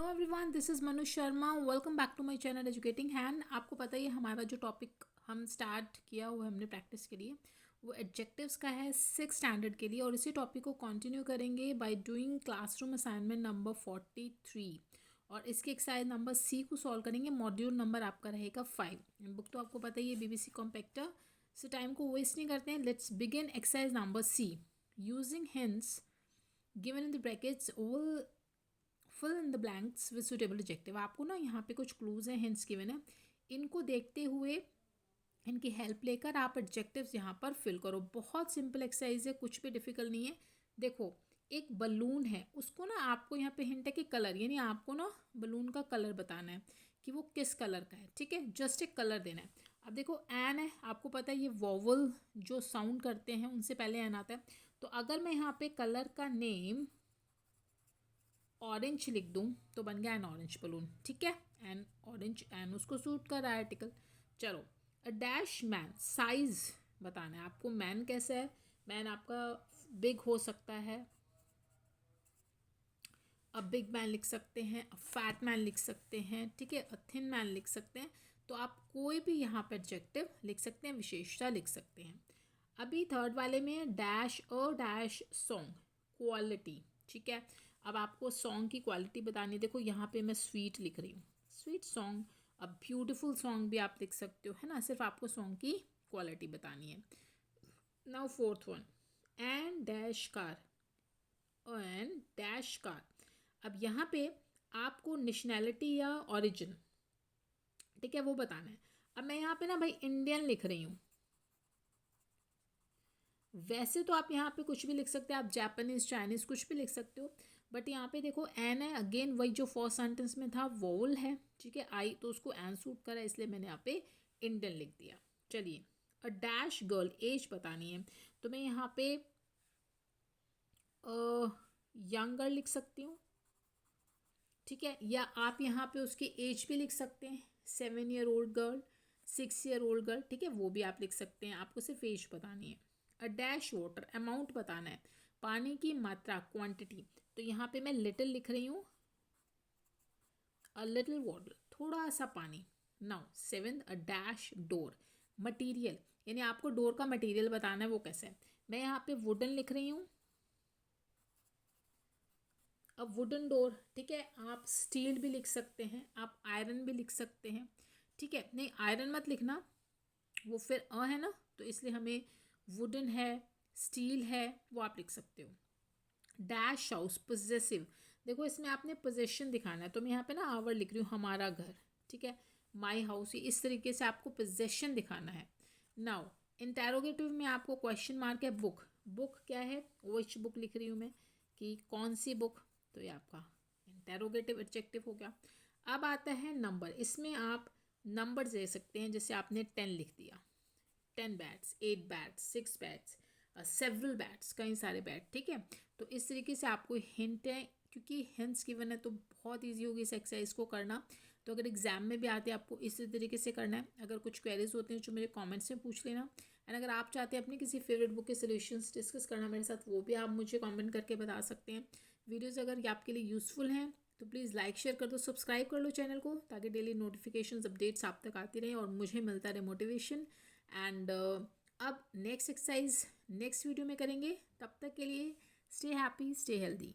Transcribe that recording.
Hello everyone, this is Manu Sharma. Welcome back to my channel educating hand. आपको पता ही है हमारा जो टॉपिक हम स्टार्ट किया हुआ है हमने प्रैक्टिस के लिए वो एडजेक्टिव्स का है 6 स्टैंडर्ड के लिए, और इसी टॉपिक को कंटिन्यू करेंगे by doing classroom assignment number 43 और इसके एक्सरसाइज नंबर सी को सॉल्व करेंगे। मॉड्यूल नंबर आपका रहेगा 5। बुक तो आपको पता ही है, बीबीसी कॉम्पैक्टर। से टाइम को वेस्ट नहीं करते हैं, let's begin exercise number C. Using hints given in the brackets will fill in the blanks with suitable adjective. आपको ना यहाँ पे कुछ क्लूज हैं, हिंट्स गिवन है, इनको देखते हुए इनकी हेल्प लेकर आप एडजेक्टिव्स यहाँ पर फिल करो। बहुत सिंपल एक्सरसाइज है, कुछ भी डिफिकल्ट नहीं है। देखो, एक बलून है, उसको ना आपको यहाँ पे हिंट है कि कलर, यानी आपको ना बलून का कलर बताना है कि वो किस कलर का है। ठीक है, जस्ट एक कलर देना है। अब देखो एन है, आपको पता है ये वॉवल जो साउंड करते हैं उनसे पहले एन आता है। तो अगर मैं यहाँ पे कलर का नेम ऑरेंज लिख दूँ तो बन गया एन ऑरेंज बलून। ठीक है, एन ऑरेंज, एन उसको सूट कर रहा है आर्टिकल। चलो, अ डैश मैन, साइज बताना है आपको। मैन कैसा है? मैन आपका बिग हो सकता है, अ बिग मैन लिख सकते हैं, अ फैट मैन लिख सकते हैं, ठीक है, अ थिन मैन लिख सकते हैं। तो आप कोई भी यहाँ पर एडजेक्टिव लिख सकते हैं, विशेषता लिख सकते हैं। अभी थर्ड वाले में dash a dash song quality. ठीक है, अब आपको सॉन्ग की क्वालिटी बतानी है। देखो यहाँ पे मैं स्वीट लिख रही हूँ, स्वीट सॉन्ग। अब ब्यूटीफुल सॉन्ग भी आप लिख सकते हो, है ना। सिर्फ आपको सॉन्ग की क्वालिटी बतानी है। Now fourth one, and dash car, and dash car. अब यहाँ पे आपको नेशनैलिटी या ओरिजिन, ठीक है, वो बताना है। अब मैं यहाँ पे ना भाई इंडियन लिख रही हूँ। वैसे तो आप यहाँ पे कुछ भी लिख सकते हैं, आप जापानीज चाइनीज़ कुछ भी लिख सकते हो, बट यहाँ पे देखो एन है, अगेन वही जो फर्स्ट सेंटेंस में था वोवल है। ठीक है, आई तो उसको एन सूट करा, इसलिए मैंने यहाँ पे इंडियन लिख दिया। चलिए, अ डैश गर्ल, एज बतानी है, तो मैं यहाँ पे यंग गर्ल लिख सकती हूँ। ठीक है, या आप यहाँ पे उसकी एज भी लिख सकते हैं, 7 year old girl, 6 year old girl, ठीक है, वो भी आप लिख सकते हैं। आपको सिर्फ एज बतानी है। अ डैश वाटर, अमाउंट बताना है, पानी की मात्रा, क्वांटिटी। तो यहाँ पे मैं लिटिल लिख रही हूँ, अ लिटिल वाटर, थोड़ा सा पानी। Now seventh, a dash door, material, यानी आपको डोर का मटीरियल बताना है वो कैसे है। मैं यहाँ पे वुडन लिख रही हूँ, अब वुडन डोर। ठीक है, आप स्टील भी लिख सकते हैं, आप आयरन भी लिख सकते हैं। ठीक है, नहीं आयरन मत लिखना, वो फिर है ना, तो इसलिए हमें वुडन है, स्टील है, वो आप लिख सकते हो। डैश हाउस, पोजेसिव, देखो इसमें आपने पोजेशन दिखाना है, तो मैं यहाँ पे ना आवर लिख रही हूँ, हमारा घर। ठीक है, माई हाउस, इस तरीके से आपको पोजेशन दिखाना है। नाउ इंटेरोगेटिव में आपको क्वेश्चन मार्क है, बुक, बुक क्या है, विच बुक लिख रही हूँ मैं, कि कौन सी बुक, तो ये आपका इंटेरोगेटिव एडजेक्टिव हो गया। अब आता है नंबर, इसमें आप नंबर दे सकते हैं, जैसे आपने 10 लिख दिया, 10 bats, 8 bats, 6 bats, several bats, कई सारे बैट। ठीक है, तो इस तरीके से आपको हिंट है, क्योंकि हिंट्स गिवन है तो बहुत ईजी होगी इस एक्सरसाइज को करना। तो अगर एग्जाम में भी आते हैं आपको इसी तरीके से करना है। अगर कुछ क्वेरीज होते हैं जो मेरे कमेंट्स में पूछ लेना, एंड अगर आप चाहते हैं अपनी किसी फेवरेट बुक के सॉल्यूशंस डिस्कस करना मेरे साथ, वो भी आप मुझे कमेंट करके बता सकते हैं। वीडियोज़ अगर ये आपके लिए यूज़फुल हैं तो प्लीज़ लाइक शेयर कर दो, सब्सक्राइब कर लो चैनल को, ताकि डेली नोटिफिकेशंस अपडेट्स आप तक आती रहें और मुझे मिलता रहे मोटिवेशन। एंड अब नेक्स्ट एक्सरसाइज नेक्स्ट वीडियो में करेंगे, तब तक के लिए स्टे हैप्पी, स्टे हेल्दी।